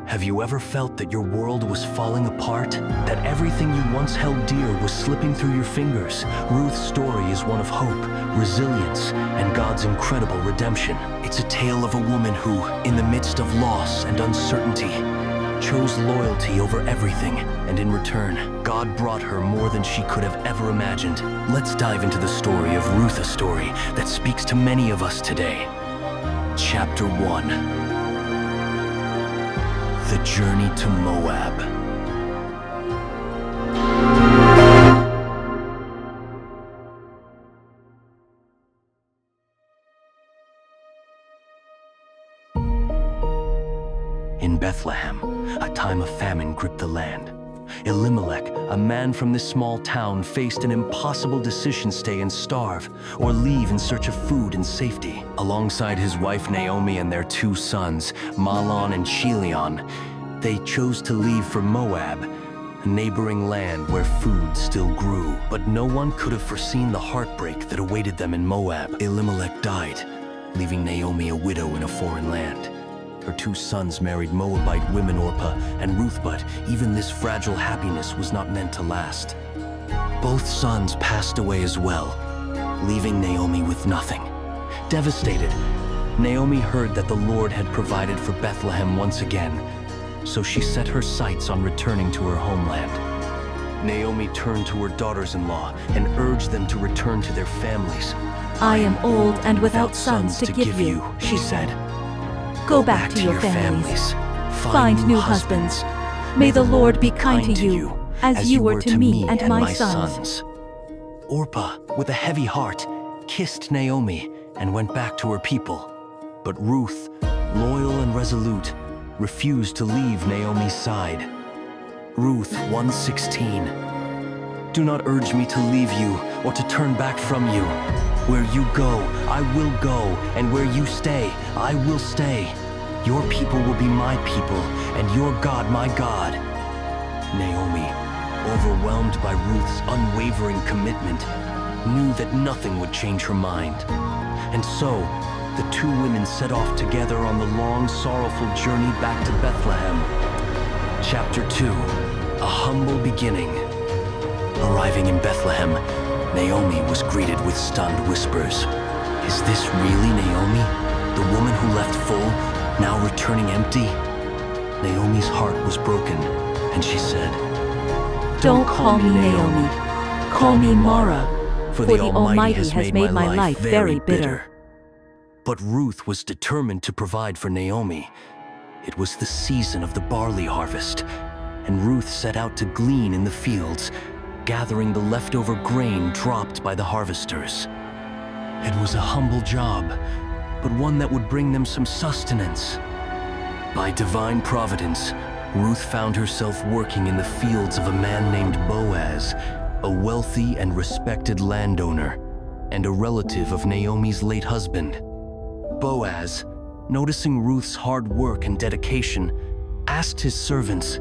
Have you ever felt that your world was falling apart? That everything you once held dear was slipping through your fingers? Ruth's story is one of hope, resilience, and God's incredible redemption. It's a tale of a woman who, in the midst of loss and uncertainty, chose loyalty over everything, and in return, God brought her more than she could have ever imagined. Let's dive into the story of Ruth, a story that speaks to many of us today. Chapter 1. The Journey to Moab. In Bethlehem, a time of famine gripped the land. Elimelech, a man from this small town, faced an impossible decision: stay and starve, or leave in search of food and safety. Alongside his wife Naomi and their 2 sons, Mahlon and Chilion, they chose to leave for Moab, a neighboring land where food still grew. But no one could have foreseen the heartbreak that awaited them in Moab. Elimelech died, leaving Naomi a widow in a foreign land. Her 2 sons married Moabite women, Orpah and Ruth, but even this fragile happiness was not meant to last. Both sons passed away as well, leaving Naomi with nothing. Devastated, Naomi heard that the Lord had provided for Bethlehem once again, so she set her sights on returning to her homeland. Naomi turned to her daughters-in-law and urged them to return to their families. "I am old and without sons to give you," she said. "Go back to your families. Find new husbands. May the Lord be kind to you, as you were to me and my sons." Orpah, with a heavy heart, kissed Naomi and went back to her people. But Ruth, loyal and resolute, refused to leave Naomi's side. Ruth 1:16. "Do not urge me to leave you or to turn back from you. Where you go, I will go, and where you stay, I will stay. Your people will be my people, and your God my God." Naomi, overwhelmed by Ruth's unwavering commitment, knew that nothing would change her mind. And so, the 2 women set off together on the long, sorrowful journey back to Bethlehem. Chapter 2. A humble beginning. Arriving in Bethlehem, Naomi was greeted with stunned whispers. "Is this really Naomi, the woman who left full, now returning empty?" Naomi's heart was broken, and she said, "Don't call me Naomi. Call me Mara, for the Almighty has made my life very bitter." But Ruth was determined to provide for Naomi. It was the season of the barley harvest, and Ruth set out to glean in the fields, gathering the leftover grain dropped by the harvesters. It was a humble job, but one that would bring them some sustenance. By divine providence, Ruth found herself working in the fields of a man named Boaz, a wealthy and respected landowner, and a relative of Naomi's late husband. Boaz, noticing Ruth's hard work and dedication, asked his servants,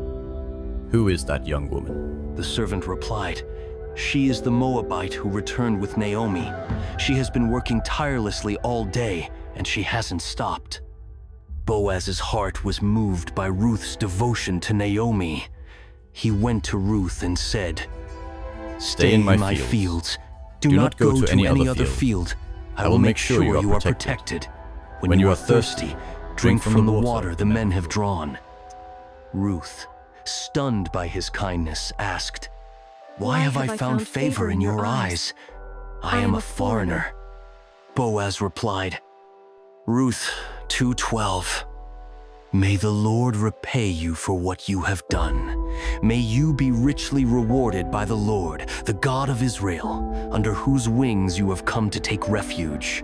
"Who is that young woman?" The servant replied, "She is the Moabite who returned with Naomi. She has been working tirelessly all day, and she hasn't stopped." Boaz's heart was moved by Ruth's devotion to Naomi. He went to Ruth and said, "Stay in my fields. Do not go to any other field. I will make sure you are protected. When you are thirsty, drink from the water the men have drawn." Ruth, stunned by his kindness, asked, "Why have I found favor in your eyes? I am a foreigner." Boaz replied, Ruth 2:12, "May the Lord repay you for what you have done. May you be richly rewarded by the Lord, the God of Israel, under whose wings you have come to take refuge."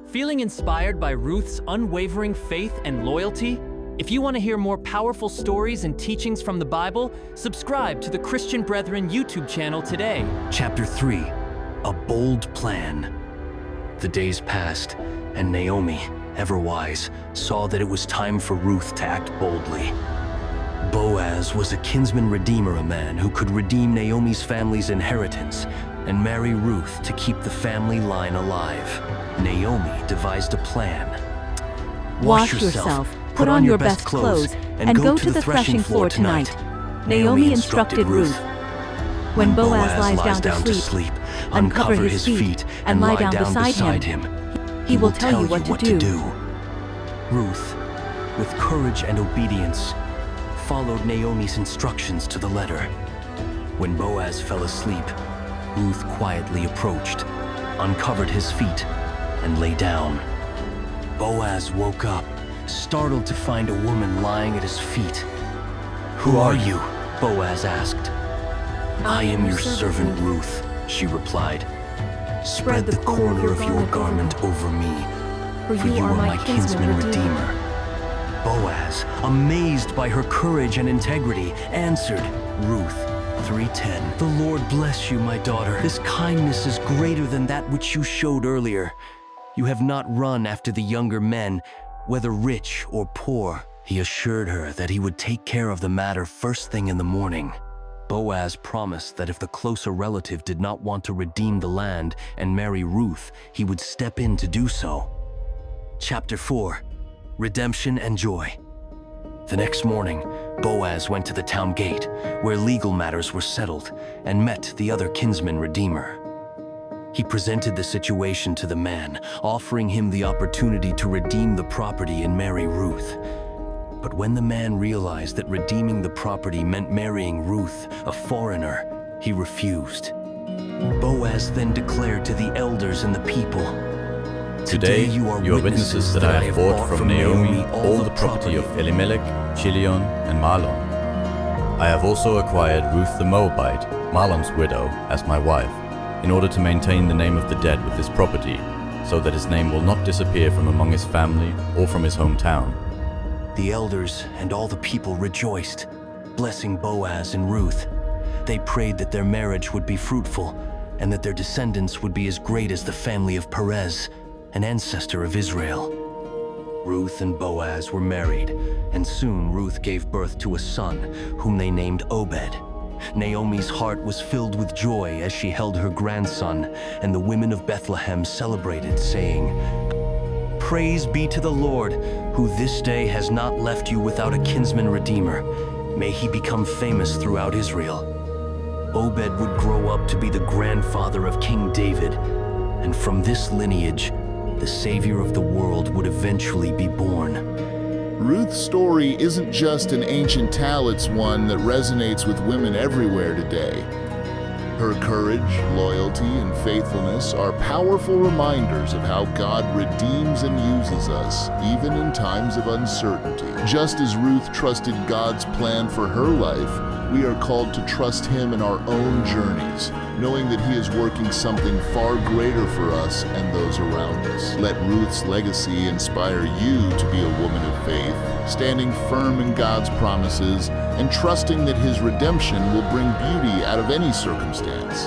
Feeling inspired by Ruth's unwavering faith and loyalty? If you want to hear more powerful stories and teachings from the Bible, subscribe to the Christian Brethren YouTube channel today. Chapter 3. A Bold Plan. The days passed, and Naomi, ever wise, saw that it was time for Ruth to act boldly. Boaz was a kinsman redeemer, a man who could redeem Naomi's family's inheritance and marry Ruth to keep the family line alive. Naomi devised a plan. Wash yourself, put on your best clothes, and go to the threshing floor tonight," Naomi instructed Ruth. "When Boaz lies down to sleep, uncover his feet and lie down beside him. He will tell you what to do." Ruth, with courage and obedience, followed Naomi's instructions to the letter. When Boaz fell asleep, Ruth quietly approached, uncovered his feet, and lay down. Boaz woke up, startled to find a woman lying at his feet. "Who are you?" Boaz asked. "I am your servant Ruth," she replied. "Spread the corner of your garment over me, for you are my kinsman redeemer." Boaz, amazed by her courage and integrity, answered, Ruth 3:10, "The Lord bless you, my daughter. This kindness is greater than that which you showed earlier. You have not run after the younger men, whether rich or poor." He assured her that he would take care of the matter first thing in the morning. Boaz promised that if the closer relative did not want to redeem the land and marry Ruth, he would step in to do so. Chapter 4. Redemption and Joy. The next morning, Boaz went to the town gate, where legal matters were settled, and met the other kinsman redeemer. He presented the situation to the man, offering him the opportunity to redeem the property and marry Ruth. But when the man realized that redeeming the property meant marrying Ruth, a foreigner, he refused. Boaz then declared to the elders and the people, Today you are witnesses that I have bought from Naomi all the property of Elimelech, Chilion, and Mahlon. I have also acquired Ruth the Moabite, Mahlon's widow, as my wife, in order to maintain the name of the dead with this property, so that his name will not disappear from among his family or from his hometown. The elders and all the people rejoiced, blessing Boaz and Ruth. They prayed that their marriage would be fruitful and that their descendants would be as great as the family of Perez, an ancestor of Israel. Ruth and Boaz were married, and soon Ruth gave birth to a son, whom they named Obed. Naomi's heart was filled with joy as she held her grandson, and the women of Bethlehem celebrated, saying, "Praise be to the Lord, who this day has not left you without a kinsman redeemer. May he become famous throughout Israel." Obed would grow up to be the grandfather of King David, and from this lineage, the Savior of the world would eventually be born. Ruth's story isn't just an ancient tale, it's one that resonates with women everywhere today. Her courage, loyalty, and faithfulness are powerful reminders of how God redeems and uses us, even in times of uncertainty. Just as Ruth trusted God's plan for her life, we are called to trust Him in our own journeys, knowing that He is working something far greater for us and those around us. Let Ruth's legacy inspire you to be a woman of faith, standing firm in God's promises and trusting that His redemption will bring beauty out of any circumstance.